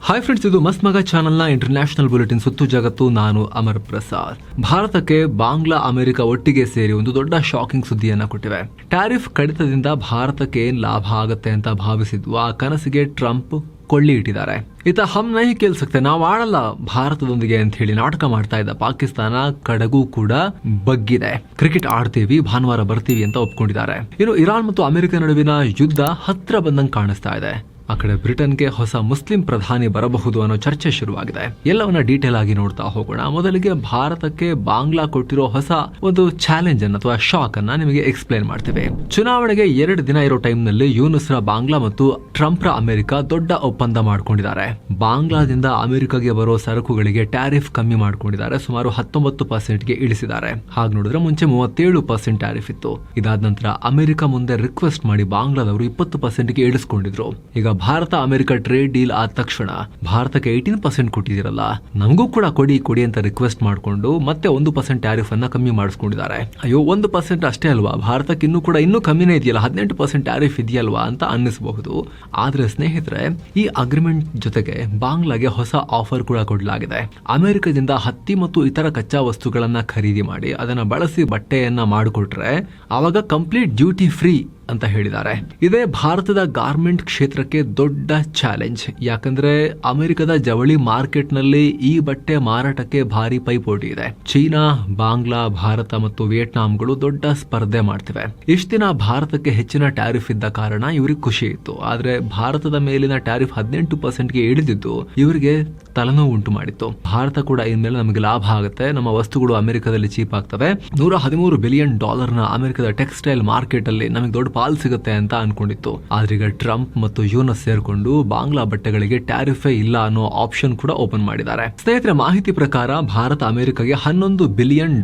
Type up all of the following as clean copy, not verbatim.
Hi friends, ಇದು ಮಸ್ತ್ ಮಗ ಚಾನಲ್ನ ಇಂಟರ್ನ್ಯಾಷನಲ್ ಬುಲೆಟಿನ್ ಸುತ್ತು ಜಗತ್ತು. ನಾನು ಅಮರ್ ಪ್ರಸಾದ್. ಭಾರತಕ್ಕೆ ಬಾಂಗ್ಲಾ ಅಮೆರಿಕ ಒಟ್ಟಿಗೆ ಸೇರಿ ಒಂದು ದೊಡ್ಡ ಶಾಕಿಂಗ್ ಸುದ್ದಿಯನ್ನ ಕೊಟ್ಟಿವೆ. ಟ್ಯಾರಿಫ್ ಕಡಿತದಿಂದ ಭಾರತಕ್ಕೆ ಏನ್ ಲಾಭ ಆಗುತ್ತೆ ಅಂತ ಭಾವಿಸಿದ್ವು ಆ ಕನಸಿಗೆ ಟ್ರಂಪ್ ಕೊಳ್ಳಿ ಇಟ್ಟಿದ್ದಾರೆ. ಈತ ಹಮ್ ನಹಿ ಕೇಲ್ ಸಕ್ತೆ, ನಾವು ಆಡಲ್ಲ ಭಾರತದೊಂದಿಗೆ ಅಂತ ಹೇಳಿ ನಾಟಕ ಮಾಡ್ತಾ ಇದ್ದ ಪಾಕಿಸ್ತಾನ ಕಡೆಗೂ ಕೂಡ ಬಗ್ಗಿದೆ. ಕ್ರಿಕೆಟ್ ಆಡ್ತೀವಿ, ಭಾನುವಾರ ಬರ್ತೀವಿ ಅಂತ ಒಪ್ಕೊಂಡಿದ್ದಾರೆ. ಇನ್ನು ಇರಾನ್ ಮತ್ತು ಅಮೆರಿಕ ನಡುವಿನ ಯುದ್ಧ ಹತ್ರ ಬಂದಂಗೆ ಕಾಣಿಸ್ತಾ ಇದೆ. ಆ ಕಡೆ ಬ್ರಿಟನ್ಗೆ ಹೊಸ ಮುಸ್ಲಿಂ ಪ್ರಧಾನಿ ಬರಬಹುದು ಅನ್ನೋ ಚರ್ಚೆ ಶುರುವಾಗಿದೆ. ಎಲ್ಲವನ್ನ ಡೀಟೇಲ್ ಆಗಿ ನೋಡ್ತಾ ಹೋಗೋಣ. ಮೊದಲಿಗೆ ಭಾರತಕ್ಕೆ ಬಾಂಗ್ಲಾ ಕೊಟ್ಟಿರೋ ಹೊಸ ಒಂದು ಚಾಲೆಂಜ್ ಅನ್ನು ಅಥವಾ ಶಾಕ್ ಅನ್ನ ನಿಮಗೆ ಎಕ್ಸ್ಪ್ಲೈನ್ ಮಾಡ್ತೇವೆ. ಚುನಾವಣೆಗೆ 2 ದಿನ ಇರೋ ಟೈಮ್ ನಲ್ಲಿ ಯೂನುಸ್ರ ಬಾಂಗ್ಲಾ ಮತ್ತು ಟ್ರಂಪ್ರ ಅಮೆರಿಕ ದೊಡ್ಡ ಒಪ್ಪಂದ ಮಾಡ್ಕೊಂಡಿದ್ದಾರೆ. ಬಾಂಗ್ಲಾದಿಂದ ಅಮೆರಿಕಾಗೆ ಬರೋ ಸರಕುಗಳಿಗೆ ಟ್ಯಾರಿಫ್ ಕಮ್ಮಿ ಮಾಡ್ಕೊಂಡಿದ್ದಾರೆ. ಸುಮಾರು 19% ಇಳಿಸಿದ್ದಾರೆ. ಹಾಗೆ ನೋಡಿದ್ರೆ ಮುಂಚೆ 37% ಟ್ಯಾರಿಫ್ ಇತ್ತು. ಇದಾದ ನಂತರ ಅಮೆರಿಕ ಮುಂದೆ ರಿಕ್ವೆಸ್ಟ್ ಮಾಡಿ ಬಾಂಗ್ಲಾದವರು 20% ಇಳಿಸ್ಕೊಂಡಿದ್ರು. ಈಗ ಭಾರತ ಅಮೆರಿಕ ಟ್ರೇಡ್ ಡೀಲ್ ಆದ ತಕ್ಷಣ ಭಾರತಕ್ಕೆ 18% ಕೊಟ್ಟಿದ್ದೀರಲ್ಲ, ನಮಗೂ ಕೂಡ ಕೊಡಿ ಅಂತ ರಿಕ್ವೆಸ್ಟ್ ಮಾಡಿಕೊಂಡು ಮತ್ತೆ 1% ಟ್ಯಾರಿಫ್ ಅನ್ನ ಕಮ್ಮಿ ಮಾಡಿಸ್ಕೊಂಡಿದ್ದಾರೆ. ಅಯ್ಯೋ, 1% ಅಷ್ಟೇ ಅಲ್ವಾ, ಭಾರತಕ್ಕೆ ಇನ್ನೂ ಕಮ್ಮಿನೇ ಇದೆಯಲ್ಲ, 18% ಟ್ಯಾರಿಫ್ ಇದೆಯಲ್ವಾ ಅಂತ ಅನ್ನಿಸಬಹುದು. ಆದ್ರೆ ಸ್ನೇಹಿತರೆ, ಈ ಅಗ್ರಿಮೆಂಟ್ ಜೊತೆಗೆ ಬಾಂಗ್ಲಾಗೆ ಹೊಸ ಆಫರ್ ಕೂಡ ಕೊಡಲಾಗಿದೆ. ಅಮೆರಿಕದಿಂದ ಹತ್ತಿ ಮತ್ತು ಇತರ ಕಚ್ಚಾ ವಸ್ತುಗಳನ್ನ ಖರೀದಿ ಮಾಡಿ ಅದನ್ನ ಬಳಸಿ ಬಟ್ಟೆಯನ್ನ ಮಾಡಿಕೊಟ್ರೆ ಆವಾಗ ಕಂಪ್ಲೀಟ್ ಡ್ಯೂಟಿ ಫ್ರೀ ಅಂತ ಹೇಳಿದ್ದಾರೆ. ಇದೇ ಭಾರತದ ಗಾರ್ಮೆಂಟ್ ಕ್ಷೇತ್ರಕ್ಕೆ ದೊಡ್ಡ ಚಾಲೆಂಜ್. ಯಾಕಂದ್ರೆ ಅಮೆರಿಕದ ಜವಳಿ ಮಾರ್ಕೆಟ್ ನಲ್ಲಿ ಈ ಬಟ್ಟೆ ಮಾರಾಟಕ್ಕೆ ಭಾರಿ ಪೈಪೋಟಿ ಇದೆ. ಚೀನಾ, ಬಾಂಗ್ಲಾ, ಭಾರತ ಮತ್ತು ವಿಯೆಟ್ನಾಂಗಳು ದೊಡ್ಡ ಸ್ಪರ್ಧೆ ಮಾಡ್ತಿವೆ. ಇಷ್ಟ ದಿನ ಭಾರತಕ್ಕೆ ಹೆಚ್ಚಿನ ಟ್ಯಾರಿಫ್ ಇದ್ದ ಕಾರಣ ಇವ್ರಿಗೆ ಖುಷಿ ಇತ್ತು. ಆದ್ರೆ ಭಾರತದ ಮೇಲಿನ ಟ್ಯಾರಿಫ್ 18%ಗೆ ಇಳಿದಿದ್ದು ಇವರಿಗೆ ತಲೆನೋವು ಉಂಟು ಮಾಡಿತ್ತು. ಭಾರತ ಕೂಡ ಇನ್ಮೇಲೆ ನಮಗೆ ಲಾಭ ಆಗುತ್ತೆ, ನಮ್ಮ ವಸ್ತುಗಳು ಅಮೆರಿಕದಲ್ಲಿ ಚೀಪ್ ಆಗ್ತವೆ, $113 ಬಿಲಿಯನ್ ಅಮೆರಿಕದ ಟೆಕ್ಸ್ಟೈಲ್ ಮಾರ್ಕೆಟ್ ಅಲ್ಲಿ ನಮಗೆ ದೊಡ್ಡ ಪಾಲ್ ಸಿಗುತ್ತೆ ಅಂತ ಅನ್ಕೊಂಡಿತ್ತು. ಆದ್ರೀಗ ಟ್ರಂಪ್ ಮತ್ತು ಯುಎಸ್ ಸೇರ್ಕೊಂಡು ಬಾಂಗ್ಲಾ ಬಟ್ಟೆಗಳಿಗೆ ಟ್ಯಾರಿಫೇ ಇಲ್ಲ ಅನ್ನೋ ಆಪ್ಷನ್ ಕೂಡ ಓಪನ್ ಮಾಡಿದ್ದಾರೆ. ಸ್ನೇಹಿತರೆ, ಮಾಹಿತಿ ಪ್ರಕಾರ ಭಾರತ ಅಮೆರಿಕಾಗೆ $11 ಬಿಲಿಯನ್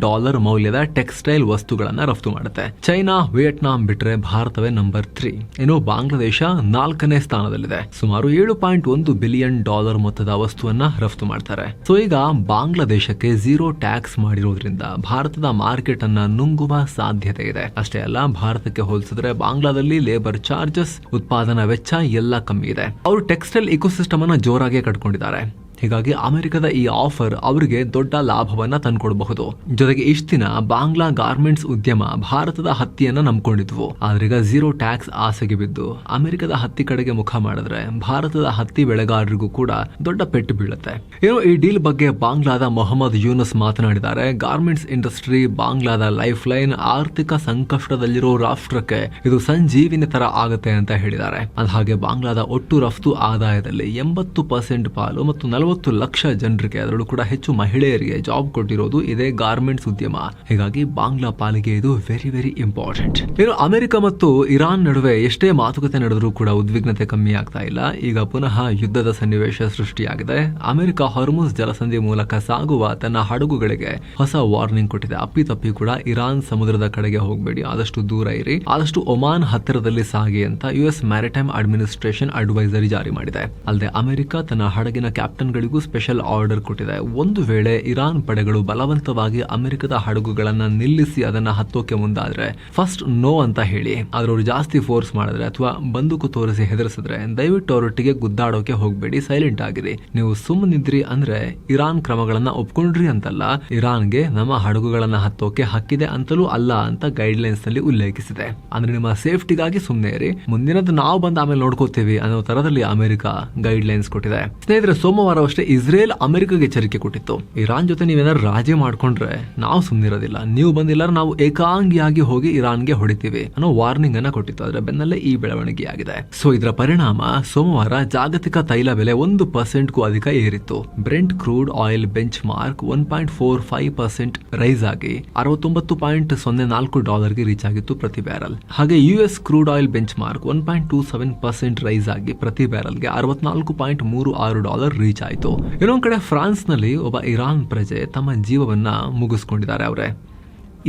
ಮೌಲ್ಯದ ಟೆಕ್ಸ್ಟೈಲ್ ವಸ್ತುಗಳನ್ನ ರಫ್ತು ಮಾಡುತ್ತೆ. ಚೈನಾ, ವಿಯೆಟ್ನಾಂ ಬಿಟ್ರೆ ಭಾರತವೇ ನಂಬರ್ 3. ಇನ್ನು ಬಾಂಗ್ಲಾದೇಶ 4ನೇ ಸ್ಥಾನದಲ್ಲಿದೆ. ಸುಮಾರು $7.1 ಬಿಲಿಯನ್ ಮೊತ್ತದ ವಸ್ತುವನ್ನ ರಫ್ತು ಮಾಡ್ತಾರೆ. ಸೊ ಈಗ ಬಾಂಗ್ಲಾದೇಶಕ್ಕೆ 0 ಟ್ಯಾಕ್ಸ್ ಮಾಡಿರೋದ್ರಿಂದ ಭಾರತದ ಮಾರ್ಕೆಟ್ ಅನ್ನ ನುಂಗುವ ಸಾಧ್ಯತೆ ಇದೆ. ಅಷ್ಟೇ ಅಲ್ಲ, ಭಾರತಕ್ಕೆ ಹೋಲಿಸಿದ್ರೆ ಬಾಂಗ್ಲಾದಲ್ಲಿ ಲೇಬರ್ ಚಾರ್ಜಸ್, ಉತ್ಪಾದನಾ ವೆಚ್ಚ ಎಲ್ಲ ಕಮ್ಮಿ ಇದೆ. ಅವರು ಟೆಕ್ಸ್ಟೈಲ್ ಇಕೋಸಿಸ್ಟಮ್ ಅನ್ನ ಜೋರಾಗಿ ಕಟ್ಕೊಂಡಿದ್ದಾರೆ. ಹೀಗಾಗಿ ಅಮೆರಿಕದ ಈ ಆಫರ್ ಅವರಿಗೆ ದೊಡ್ಡ ಲಾಭವನ್ನ ತಂದ್ಕೊಡಬಹುದು. ಜೊತೆಗೆ ಇಷ್ಟ ದಿನ ಬಾಂಗ್ಲಾ ಗಾರ್ಮೆಂಟ್ಸ್ ಉದ್ಯಮ ಭಾರತದ ಹತ್ತಿಯನ್ನ ನಂಬ್ಕೊಂಡಿದ್ವು. ಆದ್ರೀಗ 0 ಟ್ಯಾಕ್ಸ್ ಆಸೆಗೆ ಬಿದ್ದು ಅಮೆರಿಕದ ಹತ್ತಿ ಕಡೆಗೆ ಮುಖ ಮಾಡಿದ್ರೆ ಭಾರತದ ಹತ್ತಿ ಬೆಳೆಗಾರರಿಗೂ ಕೂಡ ದೊಡ್ಡ ಪೆಟ್ಟು ಬೀಳುತ್ತೆ. ಏನೋ ಈ ಡೀಲ್ ಬಗ್ಗೆ ಬಾಂಗ್ಲಾದ ಮೊಹಮ್ಮದ್ ಯೂನುಸ್ ಮಾತನಾಡಿದ್ದಾರೆ. ಗಾರ್ಮೆಂಟ್ಸ್ ಇಂಡಸ್ಟ್ರಿ ಬಾಂಗ್ಲಾದ ಲೈಫ್ ಲೈನ್, ಆರ್ಥಿಕ ಸಂಕಷ್ಟದಲ್ಲಿರೋ ರಾಷ್ಟ್ರಕ್ಕೆ ಇದು ಸಂಜೀವಿನಿ ತರ ಆಗುತ್ತೆ ಅಂತ ಹೇಳಿದ್ದಾರೆ. ಹಾಗೆ ಬಾಂಗ್ಲಾದ ಒಟ್ಟು ರಫ್ತು ಆದಾಯದಲ್ಲಿ 80% ಪಾಲು ಮತ್ತು 40 ಲಕ್ಷ ಜನರಿಗೆ, ಅದರಲ್ಲೂ ಕೂಡ ಹೆಚ್ಚು ಮಹಿಳೆಯರಿಗೆ ಜಾಬ್ ಕೊಟ್ಟಿರೋದು ಇದೇ ಗಾರ್ಮೆಂಟ್ಸ್ ಉದ್ಯಮ. ಹೀಗಾಗಿ ಬಾಂಗ್ಲಾ ಪಾಲಿಗೆ ಇದು ವೆರಿ ವೆರಿ ಇಂಪಾರ್ಟೆಂಟ್. ಇನ್ನು ಅಮೆರಿಕ ಮತ್ತು ಇರಾನ್ ನಡುವೆ ಎಷ್ಟೇ ಮಾತುಕತೆ ನಡೆದರೂ ಕೂಡ ಉದ್ವಿಗ್ನತೆ ಕಮ್ಮಿ ಆಗ್ತಾ ಇಲ್ಲ. ಈಗ ಪುನಃ ಯುದ್ಧದ ಸನ್ನಿವೇಶ ಸೃಷ್ಟಿಯಾಗಿದೆ. ಅಮೆರಿಕ ಹಾರ್ಮುಜ್ ಜಲಸಂಧಿ ಮೂಲಕ ಸಾಗುವ ತನ್ನ ಹಡಗುಗಳಿಗೆ ಹೊಸ ವಾರ್ನಿಂಗ್ ಕೊಟ್ಟಿದೆ. ಅಪ್ಪಿತಪ್ಪಿ ಕೂಡ ಇರಾನ್ ಸಮುದ್ರದ ಕಡೆಗೆ ಹೋಗಬೇಡಿ, ಆದಷ್ಟು ದೂರ ಇರಿ, ಆದಷ್ಟು ಒಮಾನ್ ಹತ್ತಿರದಲ್ಲಿ ಸಾಗಿ ಅಂತ ಯುಎಸ್ ಮ್ಯಾರಿಟೈಮ್ ಅಡ್ಮಿನಿಸ್ಟ್ರೇಷನ್ ಅಡ್ವೈಸರಿ ಜಾರಿ ಮಾಡಿದೆ. ಅಲ್ಲದೆ ಅಮೆರಿಕ ತನ್ನ ಹಡಗಿನ ಕ್ಯಾಪ್ಟನ್ ಸ್ಪೆಷಲ್ ಆರ್ಡರ್ ಕೊಟ್ಟಿದೆ. ಒಂದು ವೇಳೆ ಇರಾನ್ ಪಡೆಗಳು ಬಲವಂತವಾಗಿ ಅಮೆರಿಕದ ಹಡಗುಗಳನ್ನ ನಿಲ್ಲಿಸಿ ಅದನ್ನ ಹತ್ತೋಕೆ ಮುಂದಾದ್ರೆ ಫಸ್ಟ್ ನೋ ಅಂತ ಹೇಳಿ. ಆದ್ರೆ ಅವರು ಜಾಸ್ತಿ ಫೋರ್ಸ್ ಮಾಡಿದ್ರೆ ಅಥವಾ ಬಂದೂಕು ತೋರಿಸಿ ಹೆದರಿಸಿದ್ರೆ ದಯವಿಟ್ಟು ಅವರೊಟ್ಟಿಗೆ ಗುದ್ದಾಡೋಕೆ ಹೋಗ್ಬೇಡಿ, ಸೈಲೆಂಟ್ ಆಗಿರಿ. ನೀವು ಸುಮ್ಮನಿದ್ರಿ ಅಂದ್ರೆ ಇರಾನ್ ಕ್ರಮಗಳನ್ನ ಒಪ್ಕೊಂಡ್ರಿ ಅಂತಲ್ಲ, ಇರಾನ್ಗೆ ನಮ್ಮ ಹಡಗುಗಳನ್ನ ಹತ್ತೋಕೆ ಹಕ್ಕಿದೆ ಅಂತಲೂ ಅಲ್ಲ ಅಂತ ಗೈಡ್ ಲೈನ್ಸ್ ನಲ್ಲಿ ಉಲ್ಲೇಖಿಸಿದೆ. ಅಂದ್ರೆ ನಿಮ್ಮ ಸೇಫ್ಟಿಗಾಗಿ ಸುಮ್ಮನೆ ಇರಿ, ಮುಂದಿನದು ನಾವು ಬಂದು ಆಮೇಲೆ ನೋಡ್ಕೋತೀವಿ ಅನ್ನೋ ತರದಲ್ಲಿ ಅಮೆರಿಕ ಗೈಡ್ ಲೈನ್ಸ್ ಕೊಟ್ಟಿದೆ. ಸ್ನೇಹಿತರೆ, ಸೋಮವಾರ ಅಷ್ಟೇ ಇಸ್ರೇಲ್ ಅಮೆರಿಕಾಗೆ ಎಚ್ಚರಿಕೆ ಕೊಟ್ಟಿತ್ತು. ಇರಾನ್ ಜೊತೆ ನೀವೇನಾದ್ರು ರಾಜಿ ಮಾಡ್ಕೊಂಡ್ರೆ ನಾವು ಸುಮ್ಮನಿರೋದಿಲ್ಲ, ನೀವು ಬಂದಿಲ್ಲ ನಾವು ಏಕಾಂಗಿಯಾಗಿ ಹೋಗಿ ಇರಾನ್ಗೆ ಹೊಡಿತೀವಿ ಅನ್ನೋ ವಾರ್ನಿಂಗ್ ಅನ್ನ ಕೊಟ್ಟಿತ್ತು. ಅದರ ಬೆನ್ನಲ್ಲೇ ಈ ಬೆಳವಣಿಗೆಯಾಗಿದೆ. ಸೊ ಇದರ ಪರಿಣಾಮ ಸೋಮವಾರ ಜಾಗತಿಕ ತೈಲ ಬೆಲೆ 1% ಅಧಿಕ ಏರಿತ್ತು. Brent crude oil benchmark 1.45% rise ಆಗಿ $69.04 ರೀಚ್ ಆಗಿತ್ತು ಪ್ರತಿ ಬ್ಯಾರಲ್. ಹಾಗೆ US crude oil benchmark 1.27% rise ಆಗಿ ಪ್ರತಿ ಬ್ಯಾರಲ್ಗೆ $64.36 ರೀಚ್ ಆಯಿತು. ಇನ್ನೊಂದ್ ಕಡೆ ಫ್ರಾನ್ಸ್ ನಲ್ಲಿ ಒಬ್ಬ ಇರಾನ್ ಪ್ರಜೆ ತಮ್ಮ ಜೀವವನ್ನ ಮುಗಿಸ್ಕೊಂಡಿದ್ದಾರೆ. ಅವರೇ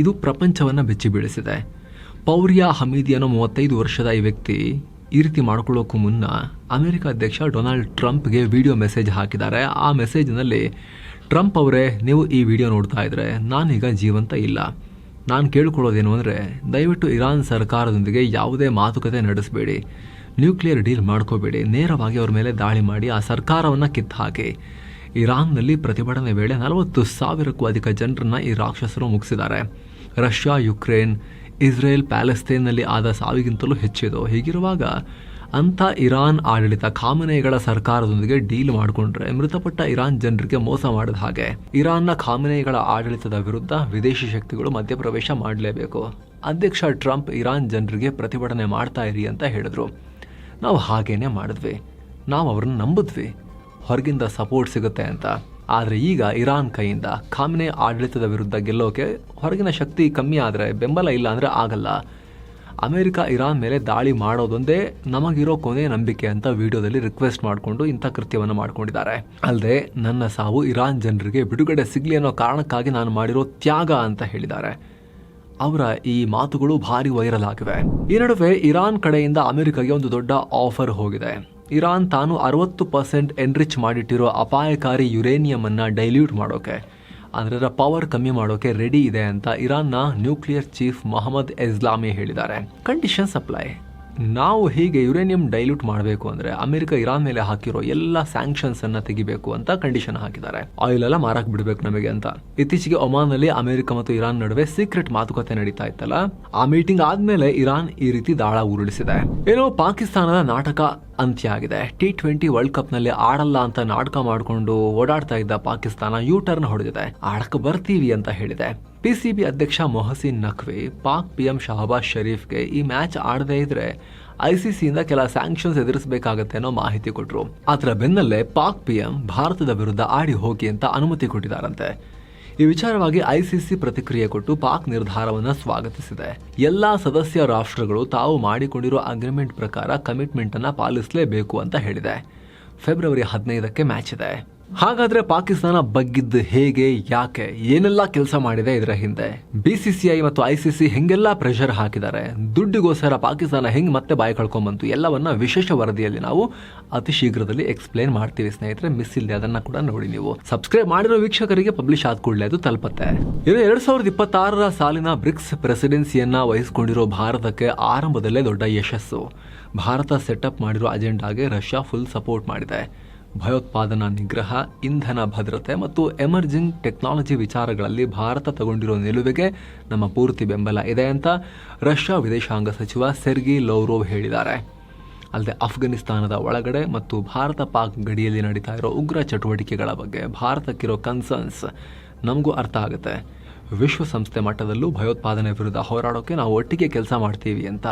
ಇದು ಪ್ರಪಂಚವನ್ನ ಬೆಚ್ಚಿ ಬೀಳಿಸಿದೆ. ಪೌರಿಯಾ ಹಮೀದಿ ಅನ್ನೋ 35 ವರ್ಷದ ಈ ವ್ಯಕ್ತಿ ಈ ರೀತಿ ಮಾಡ್ಕೊಳ್ಳೋಕ್ಕೂ ಮುನ್ನ ಅಮೆರಿಕ ಅಧ್ಯಕ್ಷ ಡೊನಾಲ್ಡ್ ಟ್ರಂಪ್ಗೆ ವಿಡಿಯೋ ಮೆಸೇಜ್ ಹಾಕಿದ್ದಾರೆ. ಆ ಮೆಸೇಜ್ನಲ್ಲಿ ಟ್ರಂಪ್ ಅವರೇ, ನೀವು ಈ ವಿಡಿಯೋ ನೋಡ್ತಾ ಇದ್ರೆ ನಾನೀಗ ಜೀವಂತ ಇಲ್ಲ. ನಾನು ಕೇಳ್ಕೊಳ್ಳೋದೇನು ಅಂದರೆ ದಯವಿಟ್ಟು ಇರಾನ್ ಸರ್ಕಾರದೊಂದಿಗೆ ಯಾವುದೇ ಮಾತುಕತೆ ನಡೆಸಬೇಡಿ. ನ್ಯೂಕ್ಲಿಯರ್ ಡೀಲ್ ಮಾಡ್ಕೋಬೇಡಿ, ನೇರವಾಗಿ ಅವ್ರ ಮೇಲೆ ದಾಳಿ ಮಾಡಿ ಆ ಸರ್ಕಾರವನ್ನು ಕಿತ್ತು ಹಾಕಿ. ಇರಾನ್ನಲ್ಲಿ ಪ್ರತಿಭಟನೆ ವೇಳೆ 40,000ಕ್ಕೂ ಅಧಿಕ ಜನರನ್ನ ಈ ರಾಕ್ಷಸರು ಮುಗಿಸಿದ್ದಾರೆ. ರಷ್ಯಾ, ಯುಕ್ರೇನ್, ಇಸ್ರೇಲ್, ಪ್ಯಾಲೆಸ್ತೇನ್ನಲ್ಲಿ ಆದ ಸಾವಿಗಿಂತಲೂ ಹೆಚ್ಚಿದು. ಹೀಗಿರುವಾಗ ಅಂಥ ಇರಾನ್ ಆಡಳಿತ ಖಾಮೆನೆಯಿಗಳ ಸರ್ಕಾರದೊಂದಿಗೆ ಡೀಲ್ ಮಾಡಿಕೊಂಡ್ರೆ ಮೃತಪಟ್ಟ ಇರಾನ್ ಜನರಿಗೆ ಮೋಸ ಮಾಡಿದ ಹಾಗೆ. ಇರಾನ್ನ ಖಾಮೆನೆಯಿಗಳ ಆಡಳಿತದ ವಿರುದ್ಧ ವಿದೇಶಿ ಶಕ್ತಿಗಳು ಮಧ್ಯಪ್ರವೇಶ ಮಾಡಲೇಬೇಕು. ಅಧ್ಯಕ್ಷ ಟ್ರಂಪ್ ಇರಾನ್ ಜನರಿಗೆ ಪ್ರತಿಭಟನೆ ಮಾಡ್ತಾ ಇರಿ ಅಂತ ಹೇಳಿದ್ರು. ನಾವು ಹಾಗೇನೆ ಮಾಡಿದ್ವಿ, ನಾವು ಅವ್ರನ್ನ ನಂಬಿದ್ವಿ ಹೊರಗಿಂದ ಸಪೋರ್ಟ್ ಸಿಗುತ್ತೆ ಅಂತ. ಆದರೆ ಈಗ ಇರಾನ್ ಕೈಯಿಂದ ಖಾಮೆನೆ ಆಡಳಿತದ ವಿರುದ್ಧ ಗೆಲ್ಲೋಕೆ ಹೊರಗಿನ ಶಕ್ತಿ ಕಮ್ಮಿ ಆದರೆ, ಬೆಂಬಲ ಇಲ್ಲ ಅಂದರೆ ಆಗಲ್ಲ. ಅಮೆರಿಕ ಇರಾನ್ ಮೇಲೆ ದಾಳಿ ಮಾಡೋದೊಂದೇ ನಮಗಿರೋ ಕೊನೆ ನಂಬಿಕೆ ಅಂತ ವಿಡಿಯೋದಲ್ಲಿ ರಿಕ್ವೆಸ್ಟ್ ಮಾಡಿಕೊಂಡು ಇಂಥ ಕೃತ್ಯವನ್ನು ಮಾಡ್ಕೊಂಡಿದ್ದಾರೆ. ಅಲ್ಲದೆ ನನ್ನ ಸಾವು ಇರಾನ್ ಜನರಿಗೆ ಬಿಡುಗಡೆ ಸಿಗಲಿ ಅನ್ನೋ ಕಾರಣಕ್ಕಾಗಿ ನಾನು ಮಾಡಿರೋ ತ್ಯಾಗ ಅಂತ ಹೇಳಿದ್ದಾರೆ. ಅವರ ಈ ಮಾತುಗಳು ಭಾರಿ ವೈರಲ್ ಆಗಿವೆ. ಈ ನಡುವೆ ಇರಾನ್ ಕಡೆಯಿಂದ ಅಮೆರಿಕಗೆ ಒಂದು ದೊಡ್ಡ ಆಫರ್ ಹೋಗಿದೆ. ಇರಾನ್ ತಾನು 60% ಎನ್ರಿಚ್ ಮಾಡಿಟ್ಟಿರೋ ಅಪಾಯಕಾರಿ ಯುರೇನಿಯಂ ಅನ್ನ ಡೈಲ್ಯೂಟ್ ಮಾಡೋಕೆ, ಅದರ ಪವರ್ ಕಮ್ಮಿ ಮಾಡೋಕೆ ರೆಡಿ ಇದೆ ಅಂತ ಇರಾನ್ನ ನ್ಯೂಕ್ಲಿಯರ್ ಚೀಫ್ ಮೊಹಮ್ಮದ್ ಎಸ್ಲಾಮಿ ಹೇಳಿದ್ದಾರೆ. Condition apply. ನಾವು ಹೀಗೆ ಯುರೇನಿಯಂ ಡೈಲ್ಯೂಟ್ ಮಾಡಬೇಕು ಅಂದ್ರೆ ಅಮೆರಿಕ ಇರಾನ್ ಮೇಲೆ ಹಾಕಿರೋ ಎಲ್ಲ ಸ್ಯಾಂಕ್ಷನ್ಸ್ ಅನ್ನ ತೆಗಿಬೇಕು ಅಂತ ಕಂಡೀಷನ್ ಹಾಕಿದ್ದಾರೆ. ಆಯಿಲ್ ಎಲ್ಲ ಮಾರಾಕ್ ಬಿಡಬೇಕು ನಮಗೆ ಅಂತ. ಇತ್ತೀಚೆಗೆ ಒಮಾನ್ ನಲ್ಲಿ ಅಮೆರಿಕ ಮತ್ತು ಇರಾನ್ ನಡುವೆ ಸೀಕ್ರೆಟ್ ಮಾತುಕತೆ ನಡೀತಾ ಇತ್ತಲ್ಲ, ಆ ಮೀಟಿಂಗ್ ಆದ್ಮೇಲೆ ಇರಾನ್ ಈ ರೀತಿ ದಾಳ ಉರುಳಿಸಿದೆ. ಏನೋ ಪಾಕಿಸ್ತಾನದ ನಾಟಕ ಅಂತ್ಯ ಆಗಿದೆ. T20 ವರ್ಲ್ಡ್ ಕಪ್ ನಲ್ಲಿ ಆಡಲ್ಲ ಅಂತ ನಾಟಕ ಮಾಡಿಕೊಂಡು ಓಡಾಡ್ತಾ ಇದ್ದ ಪಾಕಿಸ್ತಾನ ಯೂ ಟರ್ನ್ ಹೊಡೆದಿದೆ. ಆಡಕ್ಕೆ ಬರ್ತೀವಿ ಅಂತ ಹೇಳಿದೆ. PCB ಅಧ್ಯಕ್ಷ ಮೊಹಸಿನ್ ನಖ್ವಿ ಪಾಕ್ PM ಶಹಬಾಜ್ ಶರೀಫ್ಗೆ ಈ ಮ್ಯಾಚ್ ಆಡದೇ ಇದ್ರೆ ICC ಇಂದ ಕೆಲ ಸ್ಯಾಂಕ್ಷನ್ಸ್ ಎದುರಿಸಬೇಕಾಗತ್ತೆ ಅನ್ನೋ ಮಾಹಿತಿ ಕೊಟ್ಟರು. ಅದರ ಬೆನ್ನಲ್ಲೇ ಪಾಕ್ PM ಭಾರತದ ವಿರುದ್ಧ ಆಡಿ ಹೋಗಿ ಅಂತ ಅನುಮತಿ ಕೊಟ್ಟಿದ್ದಾರಂತೆ. ಈ ವಿಚಾರವಾಗಿ ICC ಪ್ರತಿಕ್ರಿಯೆ ಕೊಟ್ಟು ಪಾಕ್ ನಿರ್ಧಾರವನ್ನು ಸ್ವಾಗತಿಸಿದೆ. ಎಲ್ಲಾ ಸದಸ್ಯ ರಾಷ್ಟ್ರಗಳು ತಾವು ಮಾಡಿಕೊಂಡಿರೋ ಅಗ್ರಿಮೆಂಟ್ ಪ್ರಕಾರ ಕಮಿಟ್ಮೆಂಟ್ ಅನ್ನ ಪಾಲಿಸಲೇಬೇಕು ಅಂತ ಹೇಳಿದೆ. ಫೆಬ್ರವರಿ 15ಕ್ಕೆ ಮ್ಯಾಚ್ ಇದೆ. ಹಾಗಾದ್ರೆ ಪಾಕಿಸ್ತಾನ ಬಗ್ಗಿದ್ದು ಹೇಗೆ, ಯಾಕೆ, ಏನೆಲ್ಲ ಕೆಲಸ ಮಾಡಿದೆ ಇದರ ಹಿಂದೆ? BCCI ಮತ್ತು ICC ಹೆಂಗೆಲ್ಲ ಪ್ರೆಷರ್ ಹಾಕಿದ್ದಾರೆ, ದುಡ್ಡಿಗೋಸ್ಕರ ಪಾಕಿಸ್ತಾನ ಹೆಂಗ್ ಮತ್ತೆ ಬಾಯಿ ಕಳ್ಕೊಂಡ್ಬಂತು, ಎಲ್ಲವನ್ನ ವಿಶೇಷ ವರದಿಯಲ್ಲಿ ನಾವು ಅತಿ ಶೀಘ್ರದಲ್ಲಿ ಎಕ್ಸ್ಪ್ಲೇನ್ ಮಾಡ್ತೀವಿ ಸ್ನೇಹಿತರೆ. ಮಿಸ್ ಇಲ್ಲದೆ ಅದನ್ನ ಕೂಡ ನೋಡಿ. ನೀವು ಸಬ್ಸ್ಕ್ರೈಬ್ ಮಾಡಿರೋ ವೀಕ್ಷಕರಿಗೆ ಪಬ್ಲಿಷ್ ಆದ ಕೂಡಲೇ ಅದು ತಲುಪತ್ತೆ. ಇನ್ನು 2026ರ ಸಾಲಿನ ಬ್ರಿಕ್ಸ್ ಪ್ರೆಸಿಡೆನ್ಸಿಯನ್ನ ವಹಿಸಿಕೊಂಡಿರೋ ಭಾರತಕ್ಕೆ ಆರಂಭದಲ್ಲೇ ದೊಡ್ಡ ಯಶಸ್ಸು. ಭಾರತ ಸೆಟಪ್ ಮಾಡಿರೋ ಅಜೆಂಡಾಗೆ ರಷ್ಯಾ ಫುಲ್ ಸಪೋರ್ಟ್ ಮಾಡಿದೆ. ಭಯೋತ್ಪಾದನಾ ನಿಗ್ರಹ, ಇಂಧನ ಭದ್ರತೆ ಮತ್ತು ಎಮರ್ಜಿಂಗ್ ಟೆಕ್ನಾಲಜಿ ವಿಚಾರಗಳಲ್ಲಿ ಭಾರತ ತಗೊಂಡಿರೋ ನಿಲುವಿಗೆ ನಮ್ಮ ಪೂರ್ತಿ ಬೆಂಬಲ ಇದೆ ಅಂತ ರಷ್ಯಾ ವಿದೇಶಾಂಗ ಸಚಿವ ಸೆರ್ಗಿ ಲವ್ರೋವ್ ಹೇಳಿದ್ದಾರೆ. ಅಲ್ಲದೆ ಅಫ್ಘಾನಿಸ್ತಾನದ ಒಳಗಡೆ ಮತ್ತು ಭಾರತ ಪಾಕ್ ಗಡಿಯಲ್ಲಿ ನಡೀತಾ ಇರೋ ಉಗ್ರ ಚಟುವಟಿಕೆಗಳ ಬಗ್ಗೆ ಭಾರತಕ್ಕಿರೋ ಕನ್ಸರ್ನ್ಸ್ ನಮಗೂ ಅರ್ಥ ಆಗುತ್ತೆ. ವಿಶ್ವಸಂಸ್ಥೆ ಮಟ್ಟದಲ್ಲೂ ಭಯೋತ್ಪಾದನೆ ವಿರುದ್ಧ ಹೋರಾಡೋಕೆ ನಾವು ಒಟ್ಟಿಗೆ ಕೆಲಸ ಮಾಡ್ತೀವಿ ಅಂತ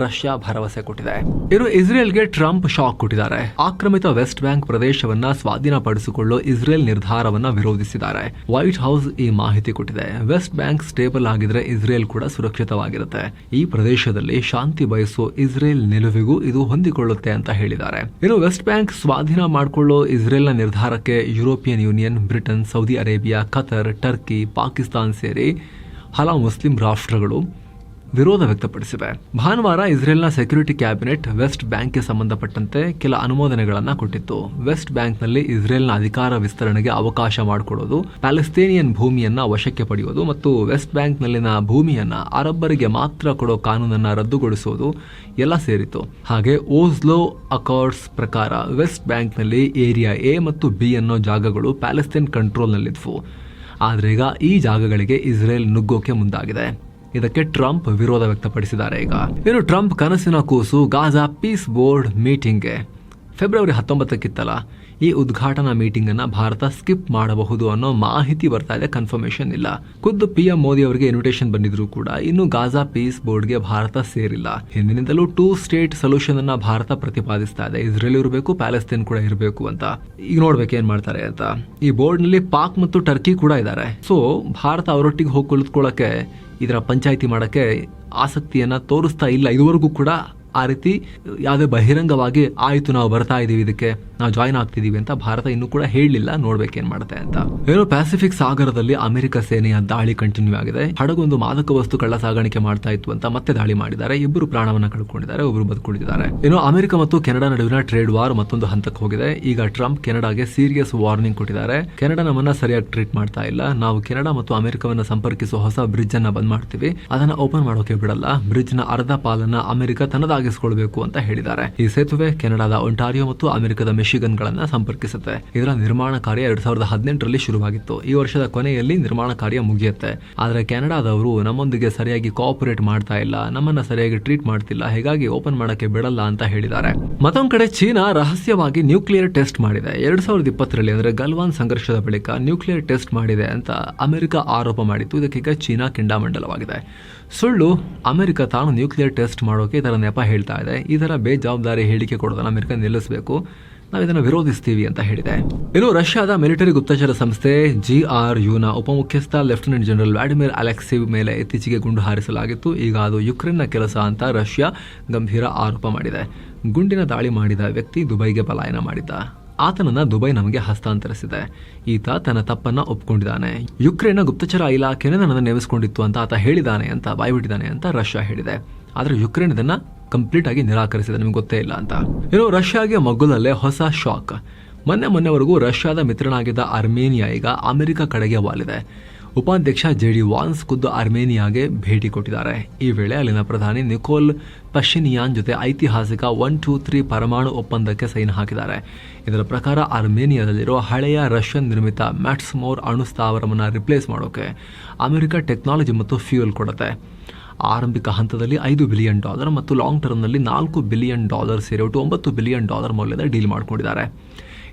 ರಷ್ಯಾ ಭರವಸೆ ಕೊಟ್ಟಿದೆ. ಇನ್ನು ಇಸ್ರೇಲ್ಗೆ ಟ್ರಂಪ್ ಶಾಕ್ ಕೊಟ್ಟಿದ್ದಾರೆ. ಆಕ್ರಮಿತ ವೆಸ್ಟ್ ಬ್ಯಾಂಕ್ ಪ್ರದೇಶವನ್ನ ಸ್ವಾಧೀನಪಡಿಸಿಕೊಳ್ಳೋ ಇಸ್ರೇಲ್ ನಿರ್ಧಾರವನ್ನ ವಿರೋಧಿಸಿದ್ದಾರೆ. ವೈಟ್ ಹೌಸ್ ಈ ಮಾಹಿತಿ ಕೊಟ್ಟಿದೆ. ವೆಸ್ಟ್ ಬ್ಯಾಂಕ್ ಸ್ಟೇಬಲ್ ಆಗಿದ್ರೆ ಇಸ್ರೇಲ್ ಕೂಡ ಸುರಕ್ಷಿತವಾಗಿರುತ್ತೆ. ಈ ಪ್ರದೇಶದಲ್ಲಿ ಶಾಂತಿ ಬಯಸೋ ಇಸ್ರೇಲ್ ನಿಲುವಿಗೂ ಇದು ಹೊಂದಿಕೊಳ್ಳುತ್ತೆ ಅಂತ ಹೇಳಿದ್ದಾರೆ. ಇನ್ನು ವೆಸ್ಟ್ ಬ್ಯಾಂಕ್ ಸ್ವಾಧೀನ ಮಾಡಿಕೊಳ್ಳೋ ಇಸ್ರೇಲ್ನ ನಿರ್ಧಾರಕ್ಕೆ European union, Britain, Saudi Arabia, ಖತರ್, Turkey, Pakistan ಸೇರಿ ಹಲವು ಮುಸ್ಲಿಂ ರಾಷ್ಟ್ರಗಳು ವಿರೋಧ ವ್ಯಕ್ತಪಡಿಸಿವೆ. ಭಾನುವಾರ ಇಸ್ರೇಲ್ನ ಸೆಕ್ಯೂರಿಟಿ ಕ್ಯಾಬಿನೆಟ್ ವೆಸ್ಟ್ ಬ್ಯಾಂಕ್ಗೆ ಸಂಬಂಧಪಟ್ಟಂತೆ ಕೆಲ ಅನುಮೋದನೆಗಳನ್ನು ಕೊಟ್ಟಿತ್ತು. ವೆಸ್ಟ್ ಬ್ಯಾಂಕ್ನಲ್ಲಿ ಇಸ್ರೇಲ್ನ ಅಧಿಕಾರ ವಿಸ್ತರಣೆಗೆ ಅವಕಾಶ ಮಾಡಿಕೊಡೋದು, ಪ್ಯಾಲೆಸ್ತೇನಿಯನ್ ಭೂಮಿಯನ್ನ ವಶಕ್ಕೆ ಪಡೆಯುವುದು ಮತ್ತು ವೆಸ್ಟ್ ಬ್ಯಾಂಕ್ನಲ್ಲಿನ ಭೂಮಿಯನ್ನ ಅರಬ್ಬರಿಗೆ ಮಾತ್ರ ಕೊಡೋ ಕಾನೂನನ್ನ ರದ್ದುಗೊಳಿಸುವುದು ಎಲ್ಲ ಸೇರಿತು. ಹಾಗೆ ಓಸ್ಲೋ ಅಕಾರ್ಡ್ಸ್ ಪ್ರಕಾರ ವೆಸ್ಟ್ ಬ್ಯಾಂಕ್ನಲ್ಲಿ ಏರಿಯಾ A ಮತ್ತು B ಅನ್ನೋ ಜಾಗಗಳು ಪ್ಯಾಲೆಸ್ತೇನ್ ಕಂಟ್ರೋಲ್ನಲ್ಲಿದ್ವು. ಆದರೆ ಈಗ ಈ ಜಾಗಗಳಿಗೆ ಇಸ್ರೇಲ್ ನುಗ್ಗೋಕೆ ಮುಂದಾಗಿದೆ. ಇದಕ್ಕೆ ಟ್ರಂಪ್ ವಿರೋಧ ವ್ಯಕ್ತಪಡಿಸಿದ್ದಾರೆ. ಈಗ ಇನ್ನು ಟ್ರಂಪ್ ಕನಸಿನ ಕೂಸು ಗಾಜಾ ಪೀಸ್ ಬೋರ್ಡ್ ಮೀಟಿಂಗ್ಗೆ ಫೆಬ್ರವರಿ 19ಕ್ಕಿತ್ತಲ್ಲ, ಈ ಉದ್ಘಾಟನಾ ಮೀಟಿಂಗ್ ಅನ್ನ ಭಾರತ ಸ್ಕಿಪ್ ಮಾಡಬಹುದು ಅನ್ನೋ ಮಾಹಿತಿ ಬರ್ತಾ ಇದೆ. ಕನ್ಫರ್ಮೇಶನ್ ಇಲ್ಲ. ಖುದ್ದು PM ಮೋದಿ ಅವರಿಗೆ ಇನ್ವಿಟೇಷನ್ ಬಂದಿದ್ರು ಕೂಡ ಇನ್ನು ಗಾಜಾ ಪೀಸ್ ಬೋರ್ಡ್ಗೆ ಭಾರತ ಸೇರಿಲ್ಲ. ಹಿಂದಿನಿಂದಲೂ 2 ಸ್ಟೇಟ್ ಸೊಲ್ಯೂಷನ್ ಅನ್ನ ಭಾರತ ಪ್ರತಿಪಾದಿಸ್ತಾ ಇದೆ. ಇಸ್ರೇಲ್ ಇರಬೇಕು, ಪ್ಯಾಲೆಸ್ತೇನ್ ಕೂಡ ಇರಬೇಕು ಅಂತ. ಈಗ ನೋಡ್ಬೇಕು ಏನ್ ಮಾಡ್ತಾರೆ ಅಂತ. ಈ ಬೋರ್ಡ್ ನಲ್ಲಿ ಪಾಕ್ ಮತ್ತು ಟರ್ಕಿ ಕೂಡ ಇದ್ದಾರೆ. ಸೊ ಭಾರತ ಅವರೊಟ್ಟಿಗೆ ಹೋಗಿ ಕುಳಿತುಕೊಳ್ಳಕ್ಕೆ, ಇದರ ಪಂಚಾಯಿತಿ ಮಾಡಕ್ಕೆ ಆಸಕ್ತಿಯನ್ನ ತೋರಿಸ್ತಾ ಇಲ್ಲ ಇದುವರೆಗೂ ಕೂಡ. ಆ ರೀತಿ ಯಾವುದೇ ಬಹಿರಂಗವಾಗಿ ಆಯ್ತು ನಾವು ಬರ್ತಾ ಇದೀವಿ, ಇದಕ್ಕೆ ನಾವು ಜಾಯ್ನ್ ಆಗ್ತಿದೀವಿ ಅಂತ ಭಾರತ ಇನ್ನೂ ಕೂಡ ಹೇಳಲಿಲ್ಲ, ನೋಡ್ಬೇಕೇನ್ ಮಾಡುತ್ತೆ ಅಂತ. ಏನೋ ಪ್ಯಾಸಿಫಿಕ್ ಸಾಗರದಲ್ಲಿ ಅಮೆರಿಕ ಸೇನೆಯ ದಾಳಿ ಕಂಟಿನ್ಯೂ ಆಗಿದೆ. ಹಡಗೊಂದು ಮಾದಕ ವಸ್ತು ಕಳ್ಳ ಸಾಗಾಣಿಕೆ ಮಾಡ್ತಾ ಇತ್ತು ಅಂತ ಮತ್ತೆ ದಾಳಿ ಮಾಡಿದ್ದಾರೆ. ಇಬ್ಬರು ಪ್ರಾಣವನ್ನ ಕಳ್ಕೊಂಡಿದ್ದಾರೆ, ಒಬ್ಬರು ಬದುಕುಳಿದಿದ್ದಾರೆ. ಇನ್ನು ಅಮೆರಿಕ ಮತ್ತು ಕೆನಡಾ ನಡುವಿನ ಟ್ರೇಡ್ ವಾರ್ ಮತ್ತೊಂದು ಹಂತಕ್ಕೆ ಹೋಗಿದೆ. ಈಗ ಟ್ರಂಪ್ ಕೆನಡಾಗೆ ಸೀರಿಯಸ್ ವಾರ್ನಿಂಗ್ ಕೊಟ್ಟಿದ್ದಾರೆ. ಕೆನಡಾ ನಮ್ಮನ್ನ ಸರಿಯಾಗಿ ಟ್ರೀಟ್ ಮಾಡ್ತಾ ಇಲ್ಲ, ನಾವು ಕೆನಡಾ ಮತ್ತು ಅಮೆರಿಕವನ್ನ ಸಂಪರ್ಕಿಸುವ ಹೊಸ ಬ್ರಿಡ್ಜ್ ಅನ್ನ ಬಂದ್ ಮಾಡ್ತೀವಿ, ಅದನ್ನ ಓಪನ್ ಮಾಡೋಕೆ ಬಿಡಲ್ಲ, ಬ್ರಿಡ್ಜ್ ನ ಅರ್ಧ ಪಾಲನ್ನ ಅಮೆರಿಕ ತನ್ನದಾಗಿಸಿಕೊಳ್ಬೇಕು ಅಂತ ಹೇಳಿದ್ದಾರೆ. ಈ ಸೇತುವೆ ಕೆನಡಾದ ಒಂಟಾರಿಯೋ ಮತ್ತು ಅಮೆರಿಕದ ಮಿಶಿಗನ್ ಗಳನ್ನ ಸಂಪರ್ಕಿಸುತ್ತೆ. ಇದರ ನಿರ್ಮಾಣ ಕಾರ್ಯ 2018ರಲ್ಲಿ ಶುರುವಾಗಿತ್ತು. ಈ ವರ್ಷದ ಕೊನೆಯಲ್ಲಿ ನಿರ್ಮಾಣ ಕಾರ್ಯ ಮುಗಿಯುತ್ತೆ. ಆದ್ರೆ ಕೆನಡಾದವರು ನಮ್ಮೊಂದಿಗೆ ಸರಿಯಾಗಿ ಕೋಆಪರೇಟ್ ಮಾಡ್ತಾ ಇಲ್ಲ, ನಮ್ಮನ್ನ ಸರಿಯಾಗಿ ಟ್ರೀಟ್ ಮಾಡ್ತಿಲ್ಲ, ಹೀಗಾಗಿ ಓಪನ್ ಮಾಡಕ್ಕೆ ಬಿಡಲ್ಲ ಅಂತ ಹೇಳಿದ್ದಾರೆ. ಮತ್ತೊಂದ್ ಕಡೆ ಚೀನಾ ರಹಸ್ಯವಾಗಿ ನ್ಯೂಕ್ಲಿಯರ್ ಟೆಸ್ಟ್ ಮಾಡಿದೆ. 2020ರಲ್ಲಿ ಅಂದ್ರೆ ಗಲ್ವಾನ್ ಸಂಘರ್ಷದ ಬಳಿಕ ನ್ಯೂಕ್ಲಿಯರ್ ಟೆಸ್ಟ್ ಮಾಡಿದೆ ಅಂತ ಅಮೆರಿಕ ಆರೋಪ ಮಾಡಿತ್ತು. ಇದಕ್ಕೀಗ ಚೀನಾ ಕೆಂಡಾಮಂಡಲವಾಗಿದೆ. ಸುಳ್ಳು, ಅಮೆರಿಕ ತಾನು ನ್ಯೂಕ್ಲಿಯರ್ ಟೆಸ್ಟ್ ಮಾಡೋಕೆ ಇದರ ನೆಪ ಹೇಳ್ತಾ ಇದೆ. ಈ ತರ ಬೇಜವಾಬ್ದಾರಿ ಹೇಳಿಕೆ ಕೊಡೋದನ್ನ ಅಮೆರಿಕ ನಿಲ್ಲಿಸಬೇಕು, ನಾವು ಇದನ್ನು ವಿರೋಧಿಸ್ತೀವಿ ಅಂತ ಹೇಳಿದೆ. ಇನ್ನು ರಷ್ಯಾದ ಮಿಲಿಟರಿ ಗುಪ್ತಚರ ಸಂಸ್ಥೆ GRU ನ ಉಪಮುಖ್ಯಸ್ಥ ಲೆಫ್ಟಿನೆಂಟ್ ಜನರಲ್ ವ್ಲಾಡಿಮಿರ್ ಅಲೆಕ್ಸಿವ್ ಮೇಲೆ ಇತ್ತೀಚೆಗೆ ಗುಂಡು ಹಾರಿಸಲಾಗಿತ್ತು. ಈಗ ಅದು ಯುಕ್ರೇನ್ನ ಕೆಲಸ ಅಂತ ರಷ್ಯಾ ಗಂಭೀರ ಆರೋಪ ಮಾಡಿದೆ. ಗುಂಡಿನ ದಾಳಿ ಮಾಡಿದ ವ್ಯಕ್ತಿ ದುಬೈಗೆ ಪಲಾಯನ ಮಾಡಿದ್ದ. ಆತನನ್ನ ದುಬೈ ನಮಗೆ ಹಸ್ತಾಂತರಿಸಿದೆ. ಈತ ತನ್ನ ತಪ್ಪನ್ನ ಒಪ್ಕೊಂಡಿದ್ದಾನೆ. ಯುಕ್ರೇನ್ನ ಗುಪ್ತಚರ ಇಲಾಖೆನೇ ನನ್ನನ್ನು ನೇಮಿಸಿಕೊಂಡಿತ್ತು ಅಂತ ಆತ ಹೇಳಿದಾನೆ ಅಂತ ಬಾಯ್ಬಿಟ್ಟಿದ್ದಾನೆ ಅಂತ ರಷ್ಯಾ ಹೇಳಿದೆ. ಆದ್ರೆ ಯುಕ್ರೇನ್ ಇದನ್ನ ಕಂಪ್ಲೀಟ್ ಆಗಿ ನಿರಾಕರಿಸಿದೆ, ನಿಮ್ಗೆ ಗೊತ್ತೇ ಇಲ್ಲ ಅಂತ. ಇನ್ನು ರಷ್ಯಾಗೆ ಮಗ್ಗುಲಲ್ಲೇ ಹೊಸ ಶಾಕ್. ಮೊನ್ನೆವರೆಗೂ ರಷ್ಯಾದ ಮಿತ್ರನಾಗಿದ್ದ ಅರ್ಮೇನಿಯಾ ಈಗ ಅಮೆರಿಕ ಕಡೆಗೆ ವಾಲಿದೆ. ಉಪಾಧ್ಯಕ್ಷ JD ವಾನ್ಸ್ ಖುದ್ದು ಅರ್ಮೇನಿಯಾಗೆ ಭೇಟಿ ಕೊಟ್ಟಿದ್ದಾರೆ. ಈ ವೇಳೆ ಅಲ್ಲಿನ ಪ್ರಧಾನಿ ನಿಕೋಲ್ ಪಶಿನಿಯಾನ್ ಜೊತೆ ಐತಿಹಾಸಿಕ 1-2-3 ಪರಮಾಣು ಒಪ್ಪಂದಕ್ಕೆ ಸೈನ್ ಹಾಕಿದ್ದಾರೆ. ಇದರ ಪ್ರಕಾರ ಅರ್ಮೇನಿಯಾದಲ್ಲಿರೋ ಹಳೆಯ ರಷ್ಯನ್ ನಿರ್ಮಿತ ಮ್ಯಾಟ್ಸ್ಮೋರ್ ಅಣು ಸ್ಥಾವರವನ್ನು ರಿಪ್ಲೇಸ್ ಮಾಡೋಕೆ ಅಮೆರಿಕ ಟೆಕ್ನಾಲಜಿ ಮತ್ತು ಫ್ಯೂಯಲ್ ಕೊಡುತ್ತೆ. ಆರಂಭಿಕ ಹಂತದಲ್ಲಿ $5 ಬಿಲಿಯನ್ ಮತ್ತು ಲಾಂಗ್ ಟರ್ಮ್ನಲ್ಲಿ $4 ಬಿಲಿಯನ್ ಸೇರಿ ಒಟ್ಟು $9 ಬಿಲಿಯನ್ ಮೌಲ್ಯದ ಡೀಲ್ ಮಾಡಿಕೊಂಡಿದ್ದಾರೆ.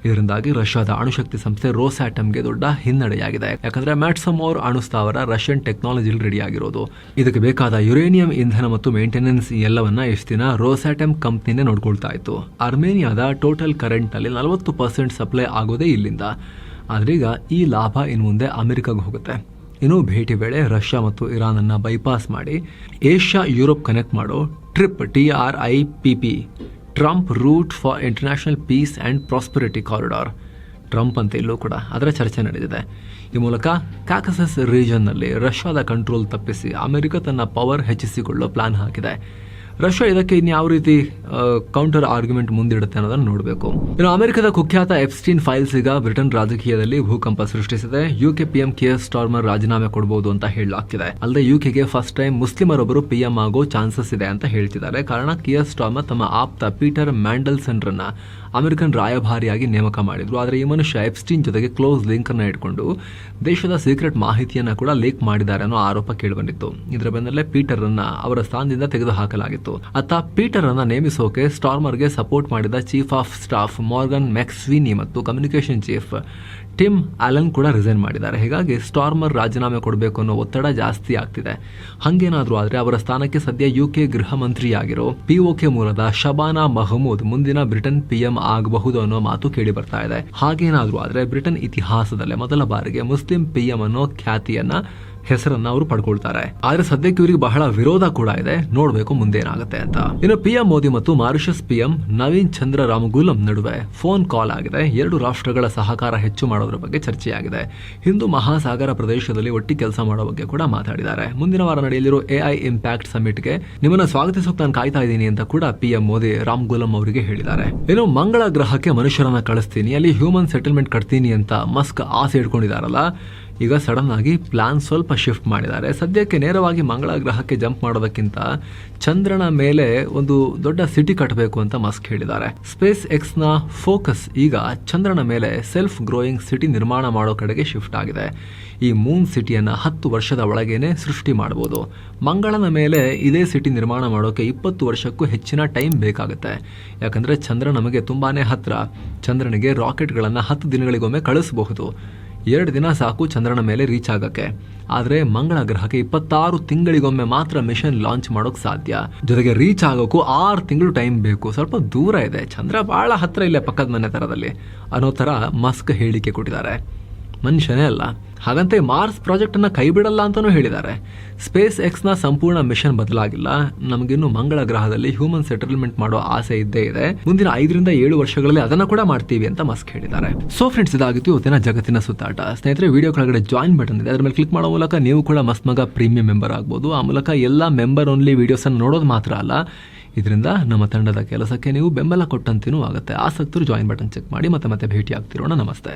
ಇದರಿಂದಾಗಿ ರಷ್ಯಾದ ಅಣುಶಕ್ತಿ ಸಂಸ್ಥೆ ರೋಸ್ಯಾಟಮ್ಗೆ ದೊಡ್ಡ ಹಿನ್ನಡೆಯಾಗಿದೆ. ಯಾಕಂದ್ರೆ ಮ್ಯಾಟ್ಸಮೋರ್ ಅಣು ಸ್ಥಾವರ ರಷ್ಯನ್ ಟೆಕ್ನಾಲಜಿಲಿ ರೆಡಿ ಆಗಿರೋದು. ಇದಕ್ಕೆ ಬೇಕಾದ ಯುರೇನಿಯಂ ಇಂಧನ ಮತ್ತು ಮೇಂಟೆನೆನ್ಸ್ ಎಲ್ಲವನ್ನ ಇಷ್ಟು ದಿನ ರೋಸ್ಯಾಟಮ್ ಕಂಪ್ನಿನೇ ನೋಡ್ಕೊಳ್ತಾ ಇತ್ತು. ಅರ್ಮೇನಿಯಾದ ಟೋಟಲ್ ಕರೆಂಟ್ ನಲ್ಲಿ 40% ಸಪ್ಲೈ ಆಗೋದೇ ಇಲ್ಲಿಂದ. ಆದ್ರೀಗ ಈ ಲಾಭ ಇನ್ನು ಮುಂದೆ ಅಮೆರಿಕಾಗೆ ಹೋಗುತ್ತೆ. ಇನ್ನು ಭೇಟಿ ವೇಳೆ ರಷ್ಯಾ ಮತ್ತು ಇರಾನ್ ಅನ್ನ ಬೈಪಾಸ್ ಮಾಡಿ ಏಷ್ಯಾ ಯುರೋಪ್ ಕನೆಕ್ಟ್ ಮಾಡೋ TRIPP Trump route for international peace and prosperity corridor, Trump ಅಂತ ಇಲ್ಲೂ ಕೂಡ ಅದರ ಚರ್ಚೆ ನಡೆದಿದೆ. ಈ ಮೂಲಕ ಕಾಕಸಸ್ ರೀಜನ್ನಲ್ಲಿ ರಷ್ಯಾದ ಕಂಟ್ರೋಲ್ ತಪ್ಪಿಸಿ ಅಮೆರಿಕ ತನ್ನ ಪವರ್ ಹೆಚ್ಚಿಸಿಕೊಳ್ಳೋ ಪ್ಲಾನ್ ಹಾಕಿದೆ. ರಷ್ಯಾ ಇದಕ್ಕೆ ಇನ್ಯಾವ ರೀತಿ ಕೌಂಟರ್ ಆರ್ಗ್ಯುಮೆಂಟ್ ಮುಂದಿಡುತ್ತೆ ಅನ್ನೋದನ್ನು ನೋಡಬೇಕು. ಇನ್ನು ಅಮೆರಿಕದ ಕುಖ್ಯಾತ ಎಪ್ಸ್ಟೀನ್ ಫೈಲ್ಸ್ ಈಗ ಬ್ರಿಟನ್ ರಾಜಕೀಯದಲ್ಲಿ ಭೂಕಂಪ ಸೃಷ್ಟಿಸಿದೆ. UK PM ಕಿಯರ್ ಸ್ಟಾರ್ಮರ್ ರಾಜೀನಾಮೆ ಕೊಡಬಹುದು ಅಂತ ಹೇಳಲಾಗ್ತಿದೆ. ಅಲ್ಲದೆ UKಗೆ ಫಸ್ಟ್ ಟೈಮ್ ಮುಸ್ಲಿಮರೊಬ್ಬರು PM ಆಗೋ ಚಾನ್ಸಸ್ ಇದೆ ಅಂತ ಹೇಳ್ತಿದ್ದಾರೆ. ಕಾರಣ ಕಿಯರ್ ಸ್ಟಾರ್ಮರ್ ತಮ್ಮ ಆಪ್ತ ಪೀಟರ್ ಮ್ಯಾಂಡಲ್ಸನ್ ರನ್ನ ಅಮೆರಿಕನ್ ರಾಯಭಾರಿಯಾಗಿ ನೇಮಕ ಮಾಡಿದ್ರು. ಆದರೆ ಈ ಮನುಷ್ಯ ಎಪ್ಸ್ಟೀನ್ ಜೊತೆಗೆ ಕ್ಲೋಸ್ ಲಿಂಕ್ ಅನ್ನ ಇಟ್ಕೊಂಡು ದೇಶದ ಸೀಕ್ರೆಟ್ ಮಾಹಿತಿಯನ್ನ ಕೂಡ ಲೀಕ್ ಮಾಡಿದ್ದಾರೆ ಅನ್ನೋ ಆರೋಪ ಕೇಳಿಬಂದಿತ್ತು. ಇದರ ಬೆನ್ನಲ್ಲೇ ಪೀಟರ್ ಅನ್ನ ಅವರ ಸ್ಥಾನದಿಂದ ತೆಗೆದುಹಾಕಲಾಗಿತ್ತು. ಅತ್ತ ಪೀಟರ್ ಅನ್ನ ನೇಮಿಸೋಕೆ ಸ್ಟಾರ್ಮರ್ಗೆ ಸಪೋರ್ಟ್ ಮಾಡಿದ ಚೀಫ್ ಆಫ್ ಸ್ಟಾಫ್ ಮಾರ್ಗನ್ ಮ್ಯಾಕ್ಸ್ವಿನಿ ಮತ್ತು ಕಮ್ಯುನಿಕೇಶನ್ ಚೀಫ್ ಟಿಮ್ ಅಲನ್ ಕೂಡ ರಿಸೈನ್ ಮಾಡಿದ್ದಾರೆ. ಹೀಗಾಗಿ ಸ್ಟಾರ್ಮರ್ ರಾಜೀನಾಮೆ ಕೊಡಬೇಕು ಅನ್ನೋ ಒತ್ತಡ ಜಾಸ್ತಿ ಆಗ್ತಿದೆ. ಹಂಗೇನಾದ್ರೂ ಆದ್ರೆ ಅವರ ಸ್ಥಾನಕ್ಕೆ ಸದ್ಯ UK ಗೃಹ ಮಂತ್ರಿಯಾಗಿರೋ POK ಮೂಲದ ಶಬಾನಾ ಮಹಮೂದ್ ಮುಂದಿನ ಬ್ರಿಟನ್ PM ಆಗಬಹುದು ಅನ್ನೋ ಮಾತು ಕೇಳಿ ಬರ್ತಾ ಇದೆ. ಹಾಗೇನಾದ್ರೂ ಆದ್ರೆ ಬ್ರಿಟನ್ ಇತಿಹಾಸದಲ್ಲೇ ಮೊದಲ ಬಾರಿಗೆ ಮುಸ್ಲಿಂ PM ಅನ್ನೋ ಖ್ಯಾತಿಯನ್ನ ಹೆಸರನ್ನ ಅವರು ಪಡ್ಕೊಳ್ತಾರೆ. ಆದ್ರೆ ಸದ್ಯಕ್ಕೆ ಇವರಿಗೆ ಬಹಳ ವಿರೋಧ ಕೂಡ ಇದೆ, ನೋಡ್ಬೇಕು ಮುಂದೇನಾಗುತ್ತೆ ಅಂತ. ಇನ್ನು PM ಮೋದಿ ಮತ್ತು ಮಾರಿಷಸ್ PM ನವೀನ್ ಚಂದ್ರ ರಾಮಗುಲಂ ನಡುವೆ ಫೋನ್ ಕಾಲ್ ಆಗಿದೆ. 2 ರಾಷ್ಟ್ರಗಳ ಸಹಕಾರ ಹೆಚ್ಚು ಮಾಡೋದ್ರ ಬಗ್ಗೆ ಚರ್ಚೆಯಾಗಿದೆ. ಹಿಂದೂ ಮಹಾಸಾಗರ ಪ್ರದೇಶದಲ್ಲಿ ಒಟ್ಟಿಗೆ ಕೆಲಸ ಮಾಡೋ ಬಗ್ಗೆ ಕೂಡ ಮಾತಾಡಿದ್ದಾರೆ. ಮುಂದಿನ ವಾರ ನಡೆಯಲಿರೋ AI ಇಂಪ್ಯಾಕ್ಟ್ ಸಮಿಟ್ಗೆ ನಿಮ್ಮನ್ನ ಸ್ವಾಗತಿಸೋಕೆ ನಾನು ಕಾಯ್ತಾ ಇದ್ದೀನಿ ಅಂತ ಕೂಡ PM ಮೋದಿ ರಾಮಗುಲಂ ಅವರಿಗೆ ಹೇಳಿದ್ದಾರೆ. ಇನ್ನು ಮಂಗಳ ಗ್ರಹಕ್ಕೆ ಮನುಷ್ಯರನ್ನ ಕಳಿಸ್ತೀನಿ, ಅಲ್ಲಿ ಹ್ಯೂಮನ್ ಸೆಟಲ್ಮೆಂಟ್ ಕಟ್ತೀನಿ ಅಂತ ಮಸ್ಕ್ ಆಸೆ ಇಟ್ಕೊಂಡಿದಾರಲ್ಲ, ಈಗ ಸಡನ್ ಆಗಿ ಪ್ಲಾನ್ ಸ್ವಲ್ಪ ಶಿಫ್ಟ್ ಮಾಡಿದ್ದಾರೆ. ಸದ್ಯಕ್ಕೆ ನೇರವಾಗಿ ಮಂಗಳ ಗ್ರಹಕ್ಕೆ ಜಂಪ್ ಮಾಡೋದಕ್ಕಿಂತ ಚಂದ್ರನ ಮೇಲೆ ಒಂದು ದೊಡ್ಡ ಸಿಟಿ ಕಟ್ಟಬೇಕು ಅಂತ ಮಸ್ಕ್ ಹೇಳಿದ್ದಾರೆ. ಸ್ಪೇಸ್ ಎಕ್ಸ್ ನ ಫೋಕಸ್ ಈಗ ಚಂದ್ರನ ಮೇಲೆ ಸೆಲ್ಫ್ ಗ್ರೋಯಿಂಗ್ ಸಿಟಿ ನಿರ್ಮಾಣ ಮಾಡೋ ಕಡೆಗೆ ಶಿಫ್ಟ್ ಆಗಿದೆ. ಈ ಮೂನ್ ಸಿಟಿಯನ್ನ 10 ವರ್ಷದ ಒಳಗೇನೆ ಸೃಷ್ಟಿ ಮಾಡಬಹುದು. ಮಂಗಳನ ಮೇಲೆ ಇದೇ ಸಿಟಿ ನಿರ್ಮಾಣ ಮಾಡೋಕೆ 20 ವರ್ಷಕ್ಕೂ ಹೆಚ್ಚಿನ ಟೈಮ್ ಬೇಕಾಗುತ್ತೆ. ಯಾಕಂದ್ರೆ ಚಂದ್ರ ನಮಗೆ ತುಂಬಾನೇ ಹತ್ರ. ಚಂದ್ರನಿಗೆ ರಾಕೆಟ್ಗಳನ್ನ 10 ದಿನಗಳಿಗೊಮ್ಮೆ ಕಳಿಸಬಹುದು. 2 ದಿನ ಸಾಕು ಚಂದ್ರನ ಮೇಲೆ ರೀಚ್ ಆಗಕ್ಕೆ. ಆದ್ರೆ ಮಂಗಳ ಗ್ರಹಕ್ಕೆ 26 ತಿಂಗಳಿಗೊಮ್ಮೆ ಮಾತ್ರ ಮಿಷನ್ ಲಾಂಚ್ ಮಾಡೋಕ್ ಸಾಧ್ಯ. ಜೊತೆಗೆ ರೀಚ್ ಆಗೋಕ್ಕೂ 6 ತಿಂಗಳು ಟೈಮ್ ಬೇಕು. ಸ್ವಲ್ಪ ದೂರ ಇದೆ, ಚಂದ್ರ ಬಹಳ ಹತ್ರ ಇಲ್ಲೇ ಪಕ್ಕದ ಮನೆ ತರದಲ್ಲಿ ಅನ್ನೋ ತರ ಮಸ್ಕ್ ಹೇಳಿಕೆ ಕೊಟ್ಟಿದ್ದಾರೆ. ಮನುಷ್ಯನೇ ಅಲ್ಲ. ಹಾಗಂತೆ ಮಾರ್ಸ್ ಪ್ರಾಜೆಕ್ಟ್ ಅನ್ನ ಕೈ ಬಿಡಲ್ಲ ಅಂತಾನೂ ಹೇಳಿದ್ದಾರೆ. ಸ್ಪೇಸ್ ಎಕ್ಸ್ ನ ಸಂಪೂರ್ಣ ಮಿಷನ್ ಬದಲಾಗಿಲ್ಲ. ನಮಗಿನ್ನು ಮಂಗಳ ಗ್ರಹದಲ್ಲಿ ಹ್ಯೂಮನ್ ಸೆಟಲ್ಮೆಂಟ್ ಮಾಡೋ ಆಸೆ ಇದ್ದೇ ಇದೆ. ಮುಂದಿನ 5 ರಿಂದ 7 ವರ್ಷಗಳಲ್ಲಿ ಅದನ್ನ ಕೂಡ ಮಾಡ್ತೀವಿ ಅಂತ ಮಸ್ಕ್ ಹೇಳಿದ್ದಾರೆ. ಸೊ ಫ್ರೆಂಡ್ಸ್, ಇದಾಗಿತ್ತು ಇವತ್ತಿನ ಜಗತ್ತಿನ ಸುತ್ತಾಟ. ಸ್ನೇಹಿತರೆ, ವಿಡಿಯೋ ಕೆಳಗಡೆ ಜಾಯಿನ್ ಬಟನ್ ಇದೆ, ಅದ್ರ ಮೇಲೆ ಕ್ಲಿಕ್ ಮಾಡೋ ಮೂಲಕ ನೀವು ಕೂಡ ಮಸ್ತ್ ಮಗ ಪ್ರೀಮಿಯಂ ಮೆಂಬರ್ ಆಗ್ಬೋದು. ಆ ಮೂಲಕ ಎಲ್ಲ ಮೆಂಬರ್ ಓನ್ಲಿ ವಿಡಿಯೋಸ್ ಅನ್ನು ನೋಡೋದು ಮಾತ್ರ ಅಲ್ಲ, ಇದರಿಂದ ನಮ್ಮ ತಂಡದ ಕೆಲಸಕ್ಕೆ ನೀವು ಬೆಂಬಲ ಕೊಟ್ಟಂತೂ ಆಗುತ್ತೆ. ಆಸಕ್ತರು ಜಾಯಿನ್ ಬಟನ್ ಚೆಕ್ ಮಾಡಿ. ಮತ್ತೆ ಭೇಟಿ ಆಗ್ತಿರೋಣ. ನಮಸ್ತೆ.